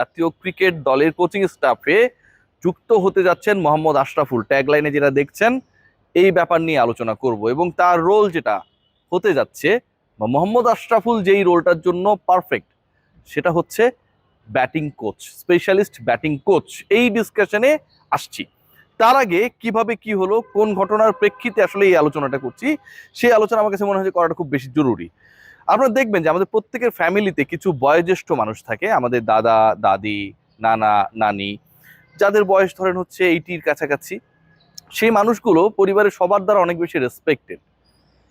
জাতীয় ক্রিকেট দলের কোচিং স্টাফে যুক্ত হতে যাচ্ছেন মোহাম্মদ আশরাফুল। ট্যাগলাইনে যেটা দেখছেন এই ব্যাপার নিয়ে আলোচনা করব এবং তার রোল যেটা হতে যাচ্ছে বা মোহাম্মদ আশরাফুল যেই রোলটার জন্য পারফেক্ট সেটা হচ্ছে batting coach, specialist batting coach. এই ডিসকাশনে আসছি। তার আগে কিভাবে কি হলো, কোন ঘটনার প্রেক্ষিতে আসলে এই আলোচনাটা করছি, সেই আলোচনা আমার কাছে মনে হয় করাটা খুব বেশি জরুরি। আপনারা দেখবেন যে আমাদের প্রত্যেকের ফ্যামিলিতে কিছু বয়োজ্যেষ্ঠ মানুষ থাকে, আমাদের দাদা দাদি, নানা নানি, যাদের বয়স ধরেন হচ্ছে 80-র কাছাকাছি। সেই মানুষগুলো পরিবারের সবার দ্বারা অনেক বেশি রেসপেক্টেড,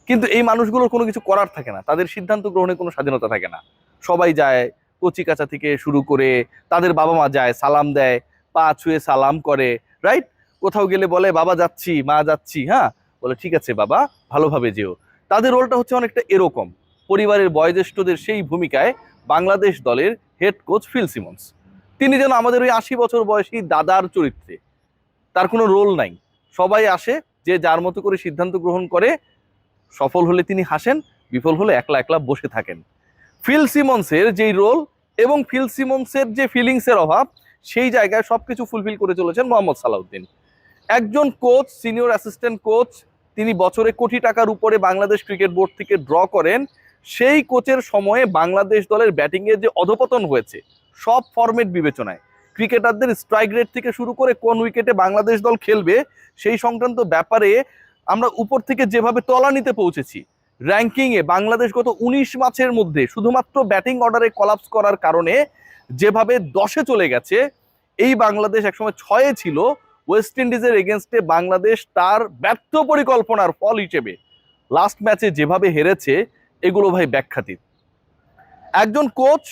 কিন্তু এই মানুষগুলোর কোনো কিছু করার থাকে না, তাদের সিদ্ধান্ত গ্রহণে কোনো স্বাধীনতা থাকে না। সবাই যায়, কচি কাঁচা থেকে শুরু করে তাদের বাবা মা যায়, সালাম দেয়, পা ছুঁয়ে সালাম করে, রাইট? কোথাও গেলে বলে বাবা যাচ্ছি, মা যাচ্ছি, হ্যাঁ বলে ঠিক আছে বাবা, ভালোভাবে যেও। তাদের রোলটা হচ্ছে অনেকটা এরকম। পরিবারের বয়োজ্যেষ্ঠদের সেই ভূমিকায় বাংলাদেশ দলের হেড কোচ ফিল সিমন্স, তিনি যেন আমাদের ওই 80 বছর বয়সী দাদার চরিত্রে। তার কোনো রোল নাই, সবাই আসে, যে যার মতো করে সিদ্ধান্ত গ্রহণ করে। সফল হলে তিনি হাসেন, বিফল হলে একলা একলা বসে থাকেন। ফিল সিমন্সের যেই রোল এবং ফিল সিমন্সের যে ফিলিংসের অভাব, সেই জায়গায় সবকিছু ফুলফিল করে চলেছেন মোহাম্মদ সালাউদ্দিন। একজন কোচ, সিনিয়র অ্যাসিস্ট্যান্ট কোচ, তিনি বছরে কোটি টাকার উপরে বাংলাদেশ ক্রিকেট বোর্ড থেকে ড্র করেন। সেই কোচের সময়ে বাংলাদেশ দলের ব্যাটিংয়ের যে অধপতন হয়েছে সব ফরম্যাট বিবেচনায়, ক্রিকেটারদের স্ট্রাইক রেট থেকে শুরু করে কোন উইকেটে বাংলাদেশ দল খেলবে সেই সংক্রান্ত ব্যাপারে আমরা উপর থেকে যেভাবে তলানিতে পৌঁছেছি, র্যাঙ্কিংয়ে বাংলাদেশ গত 19 ম্যাচের মধ্যে শুধুমাত্র ব্যাটিং অর্ডারে কলাপস করার কারণে যেভাবে 10-এ চলে গেছে, এই বাংলাদেশ একসময় 6-এ ছিল। ওয়েস্ট ইন্ডিজের এগেনস্টে বাংলাদেশ তার ব্যর্থ পরিকল্পনার ফল হিসেবে লাস্ট ম্যাচে যেভাবে হেরেছে, এগুলো ভাই ব্যাখ্যাতীত। একজন কোচ,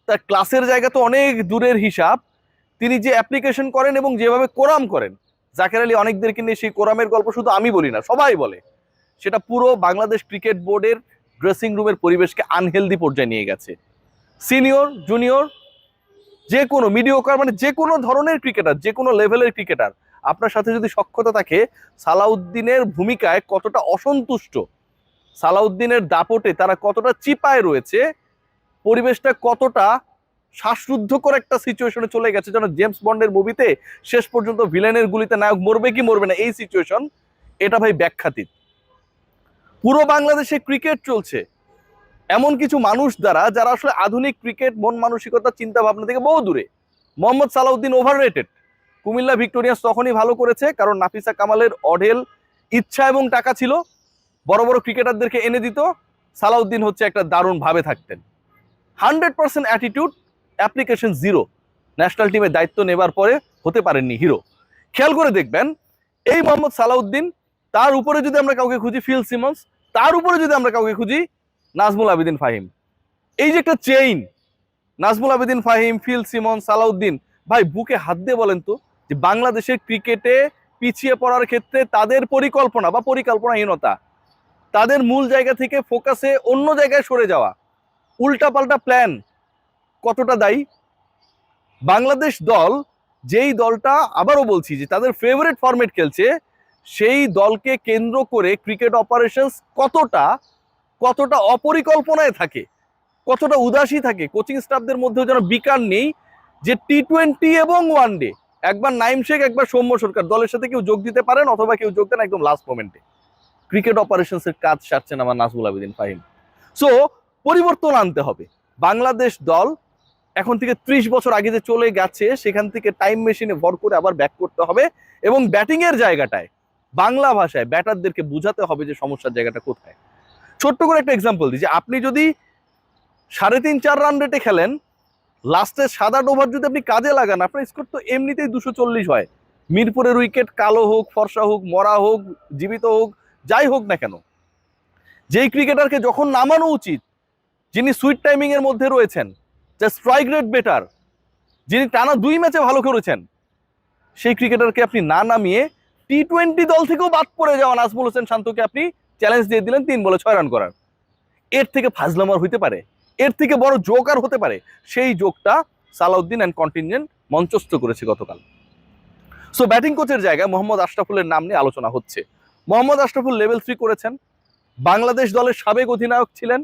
তার ক্লাসের জায়গা তো অনেক দূরের হিসাব, তিনি যে অ্যাপ্লিকেশন করেন এবং যেভাবে কোরাম করেন, জাকের আলী অনেকদেরকে নিয়ে সেই কোরামের গল্প শুধু আমি বলি না, সবাই বলে, সেটা পুরো বাংলাদেশ ক্রিকেট বোর্ডের ড্রেসিং রুমের পরিবেশকে আনহেলদি পর্যায়ে নিয়ে গেছে। সিনিয়র জুনিয়র যে কোনো মিডিওকার, মানে যে কোনো ধরনের ক্রিকেটার, যে কোনো লেভেলের ক্রিকেটার, আপনার সাথে যদি সখ্যতা থাকে, সালাউদ্দিনের ভূমিকায় কতটা অসন্তুষ্ট, সালাউদ্দিনের দাপটে তারা কতটা চিপায় রয়েছে, পরিবেশটা কতটা শ্বাসরুদ্ধকর একটা সিচুয়েশনে চলে গেছে, যেন জেমস বন্ডের মুভিতে শেষ পর্যন্ত ভিলেনের গুলিতে নায়ক মরবে কি মরবে না, এই সিচুয়েশন, এটা ভাই ব্যাখ্যাতীত। পুরো বাংলাদেশে ক্রিকেট চলছে এমন কিছু মানুষ দ্বারা যারা আসলে আধুনিক ক্রিকেট মন মানসিকতা চিন্তা ভাবনা থেকে বহু দূরে। মোহাম্মদ সালাউদ্দিন ওভাররেটেড। কুমিল্লা ভিক্টোরিয়ান্স তখনই ভালো করেছে কারণ নাফিসা কামালের অঢেল ইচ্ছা এবং টাকা ছিল, বড় বড় ক্রিকেটারদেরকে এনে দিত। সালাউদ্দিন হচ্ছে একটা দারুণ ভাবে থাকতেন। 100% অ্যাটিটিউড, অ্যাপ্লিকেশন জিরো। ন্যাশনাল টিমের দায়িত্ব নেবার পরে হতে পারেননি হিরো। খেয়াল করে দেখবেন এই মোহাম্মদ সালাউদ্দিন, তার উপরে যদি আমরা কাউকে খুঁজি ফিল সিমন্স, তার উপরে যদি আমরা কাউকে খুঁজি নাজমুল আবেদিন ফাহিম। এই যে একটা chain, Nazmul Abedin Fahim, Phil Simmons, Salauddin, ভাই বুকে হাত দিয়ে বলেন তো যে বাংলাদেশের ক্রিকেটে পিছিয়ে পড়ার ক্ষেত্রে তাদের পরিকল্পনা বা পরিকল্পনাহীনতা, তাদের মূল জায়গা থেকে ফোকাসে অন্য জায়গায় সরে যাওয়া, উল্টাপাল্টা প্ল্যান কতটা দায়ী? বাংলাদেশ দল, যেই দলটা আবারও বলছি যে তাদের ফেভারিট ফরম্যাট খেলছে, সেই দলকে কেন্দ্র করে ক্রিকেট অপারেশনস কতটা কতটা অপরিকল্পনায় থাকে, কতটা উদাসী থাকে। কোচিং স্টাফদের মধ্যেও যেন বিকার নেই যে টি-20 এবং ওয়ানডে একবার নাইম শেখ, একবার সৌম্য সরকার দলের সাথে কেউ যোগ দিতে পারেন, অথবা কেউ যোগ দেন একদম লাস্ট মোমেন্টে। ক্রিকেট অপারেশনসের কাজ সারছেন আমার নাজমুল আবেদিন ফাহিম। সো পরিবর্তন আনতে হবে। বাংলাদেশ দল এখন থেকে 30 বছর আগে যে চলে গেছে, সেখান থেকে টাইম মেশিনে ভর করে আবার ব্যাক করতে হবে এবং ব্যাটিং এর জায়গাটায় বাংলা ভাষায় ব্যাটারদেরকে বুঝাতে হবে যে সমস্যার জায়গাটা কোথায়। ছোট্ট করে একটা এক্সাম্পল দিই, যে আপনি যদি 3.5-4 রান রেটে খেলেন, লাস্টে 7-8 ওভার যদি আপনি কাজে লাগান, আপনার স্কোর তো এমনিতেই 240 হয়। মিরপুরের উইকেট কালো হোক, ফর্সা হোক, মরা হোক, জীবিত হোক, যাই হোক না কেন, যেই ক্রিকেটারকে যখন নামানো উচিত, যিনি সুইট টাইমিং এর মধ্যে রয়েছেন, যে স্ট্রাইক রেট বেটার, যিনি টানা 2 ম্যাচে ভালো করেছেন, সেই ক্রিকেটারকে আপনি না নামিয়ে টি-20 দল থেকেও বাদ পড়ে যাওয়া নাজমুল হোসেন শান্তকে আপনি চ্যালেঞ্জ দিয়ে দিলেন 3 বলে 6 রান করার। এর থেকে ফাজলামার হইতে পারে? এর থেকে বড় জোক আর হতে পারে? সেই জোকটা সালাউদ্দিন অ্যান্ড কন্টিনজেন্ট মঞ্চস্থ করেছে গতকাল। সো ব্যাটিং কোচের জায়গায় মোহাম্মদ আশরাফুলের নাম নিয়ে আলোচনা হচ্ছে। মোহাম্মদ আশরাফুল লেভেল 3 করেছেন, বাংলাদেশ দলের সাবেক অধিনায়ক ছিলেন,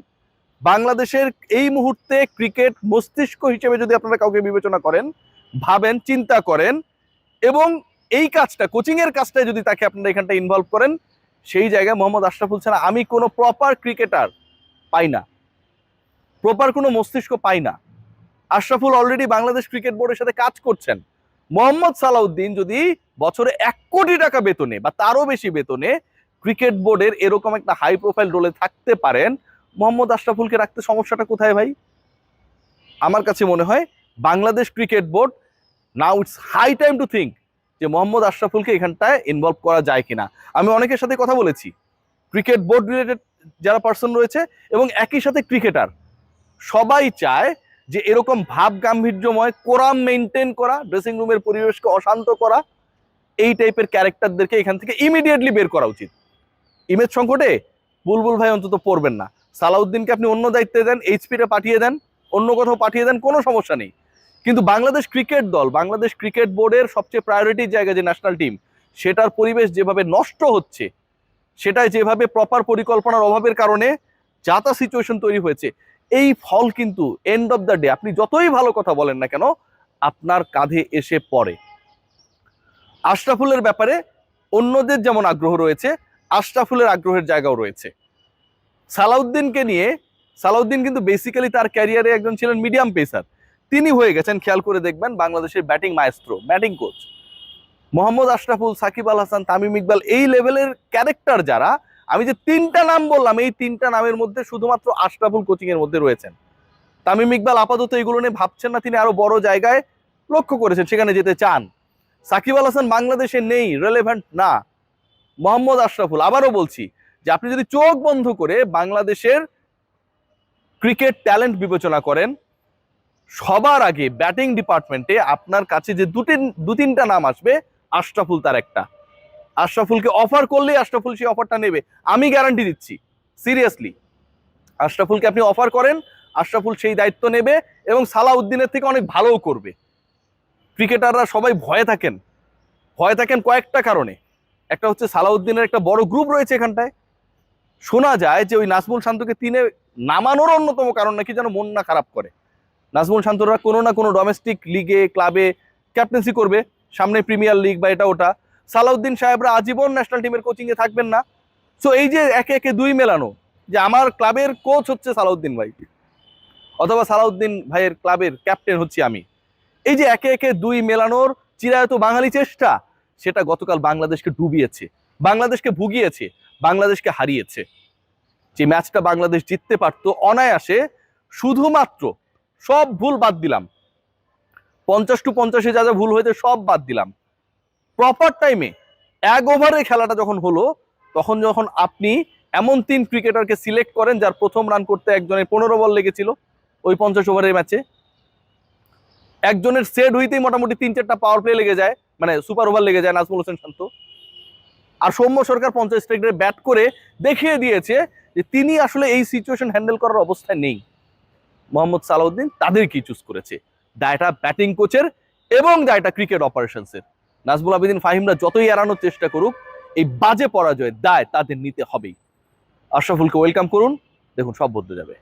বাংলাদেশের এই মুহূর্তে ক্রিকেট মস্তিষ্ক হিসেবে যদি আপনারা কাউকে বিবেচনা করেন, ভাবেন, চিন্তা করেন এবং এই কাজটা, কোচিং এর কাজটা যদি তাকে আপনারা এখানটা ইনভলভ করেন, সেই জায়গায় মোহাম্মদ আশরাফুল ছাড়া আমি কোনো প্রপার ক্রিকেটার পাই না, প্রপার কোনো মস্তিষ্ক পাই না। আশরাফুল অলরেডি বাংলাদেশ ক্রিকেট বোর্ডের সাথে কাজ করছেন। মোহাম্মদ সালাউদ্দিন যদি বছরে 1 কোটি টাকা বেতনে বা তারও বেশি বেতনে ক্রিকেট বোর্ডের এরকম একটা হাই প্রোফাইল রোলে থাকতে পারেন, মোহাম্মদ আশরাফুলকে রাখতে সমস্যাটা কোথায় ভাই? আমার কাছে মনে হয় Bangladesh cricket board, now it's high time to think যে মোহাম্মদ আশরাফুলকে এখানটায় ইনভলভ করা যায় কিনা। আমি অনেকের সাথে কথা বলেছি, ক্রিকেট বোর্ড রিলেটেড যারা পার্সন রয়েছে এবং একই সাথে ক্রিকেটার, সবাই চায় যে এরকম ভাব গাম্ভীর্যময় কোরাম মেনটেন করা, ড্রেসিং রুমের পরিবেশকে অশান্ত করা, এই টাইপের ক্যারেক্টারদেরকে এখান থেকে ইমিডিয়েটলি বের করা উচিত। ইমেজ সংকটে বুলবুল ভাই অন্তত পড়বেন না। সালাউদ্দিনকে আপনি অন্য দায়িত্বে দেন, এইচপিতে পাঠিয়ে দেন, অন্য কোথাও পাঠিয়ে দেন, কোনো সমস্যা নেই। কিন্তু বাংলাদেশ ক্রিকেট দল, বাংলাদেশ ক্রিকেট বোর্ডের সবচেয়ে প্রায়োরিটির জায়গা যে ন্যাশনাল টিম, সেটার পরিবেশ যেভাবে নষ্ট হচ্ছে, সেটাই যেভাবে প্রপার পরিকল্পনার অভাবের কারণে যা তা সিচুয়েশন তৈরি হয়েছে, এই ফল কিন্তু এন্ড অফ দ্য ডে আপনি যতই ভালো কথা বলেন না কেন আপনার কাঁধে এসে পড়ে। আশরাফুলের ব্যাপারে অন্যদের যেমন আগ্রহ রয়েছে, আশরাফুলের আগ্রহের জায়গাও রয়েছে। সালাউদ্দিনকে নিয়ে, সালাউদ্দিন কিন্তু বেসিক্যালি তার ক্যারিয়ারে একজন ছিলেন মিডিয়াম পেসার, তিনি হয়ে গেছেন খেয়াল করে দেখবেন বাংলাদেশের batting maestro, batting coach. Mohammad Ashraful, Shakib Al Hasan, Tamim Iqbal, এই লেভেলের ক্যারেক্টার যারা, আমি যে 3টা নাম বললাম, এই 3টা নামের মধ্যে শুধুমাত্র আশরাফুল কোচিং এর মধ্যে রয়েছেন। তামিম ইকবাল আপাতত এগুলো নিয়ে ভাবছেন না, তিনি আরো বড় জায়গায় লক্ষ্য করেছেন, সেখানে যেতে চান। সাকিব আল হাসান বাংলাদেশে নেই, রেলেভেন্ট না। মোহাম্মদ আশরাফুল, আবারও বলছি যে আপনি যদি চোখ বন্ধ করে বাংলাদেশের ক্রিকেট ট্যালেন্ট বিবেচনা করেন, সবার আগে ব্যাটিং ডিপার্টমেন্টে আপনার কাছে যে 2-3টা নাম আসবে, আশরাফুল তার একটা। আশরাফুলকে অফার করলেই আশরাফুল সেই অফারটা নেবে, আমি গ্যারান্টি দিচ্ছি। সিরিয়াসলি, আশরাফুলকে আপনি অফার করেন, আশরাফুল সেই দায়িত্ব নেবে এবং সালাউদ্দিনের থেকে অনেক ভালোও করবে। ক্রিকেটাররা সবাই ভয়ে থাকেন, ভয় থাকেন কয়েকটা কারণে। একটা হচ্ছে সালাউদ্দিনের একটা বড় গ্রুপ রয়েছে এখানটায়। শোনা যায় যে ওই নাজমুল শান্তকে 3-এ নামানোর অন্যতম কারণ নাকি যেন মন না খারাপ করে। নাজমুল শান্তরা কোনো না কোনো ডোমেস্টিক লিগে, ক্লাবে ক্যাপ্টেন্সি করবে, সামনে প্রিমিয়ার লিগ বা এটা ওটা। সালাউদ্দিন সাহেবরা আজীবন ন্যাশনাল টিমের কোচিং এ থাকবেন না। সো এই যে একে একে 2 মেলানো, যে আমার ক্লাবের কোচ হচ্ছে সালাউদ্দিন ভাই, অথবা সালাউদ্দিন ভাইয়ের ক্লাবের ক্যাপ্টেন হচ্ছি আমি, এই যে একে একে 2 মেলানোর চিরায়ত বাঙালি চেষ্টা, সেটা গতকাল বাংলাদেশকে ডুবিয়েছে, বাংলাদেশকে ভুগিয়েছে, বাংলাদেশকে হারিয়েছে। যে ম্যাচটা বাংলাদেশ জিততে পারতো অনায়াসে, শুধুমাত্র সব ভুল বাদ দিলাম, 50-50 যা যা ভুল হয়েছে সব বাদ দিলাম, প্রপার টাইমে 1 ওভারে খেলাটা যখন হলো, তখন যখন আপনি এমন 3 ক্রিকেটারকে সিলেক্ট করেন যার প্রথম রান করতে একজনের 15 বল লেগেছিল ওই 50 ওভারের ম্যাচে, একজনের সেট হইতেই মোটামুটি 3-4টা পাওয়ার প্লে লেগে যায়, মানে সুপার ওভার লেগে যায় নাজমুল হোসেন শান্ত। আর সৌম্য সরকার 50 স্ট্রাইকে ব্যাট করে দেখিয়ে দিয়েছে যে তিনি আসলে এই সিচুয়েশন হ্যান্ডেল করার অবস্থায় নেই। মোহাম্মদ সালাউদ্দিন তাদেরকেই চুজ করেছে, দায়টা ব্যাটিং কোচের এবং দায়টা ক্রিকেট অপারেশনসের। নাজমুল আবেদিন ফাহিমরা যতই এড়ানোর চেষ্টা করুক, এই বাজে পরাজয়ের দায় তাদের নিতে হবেই। আশরাফুলকে ওয়েলকাম করুন, দেখুন সব বদলে যাবে।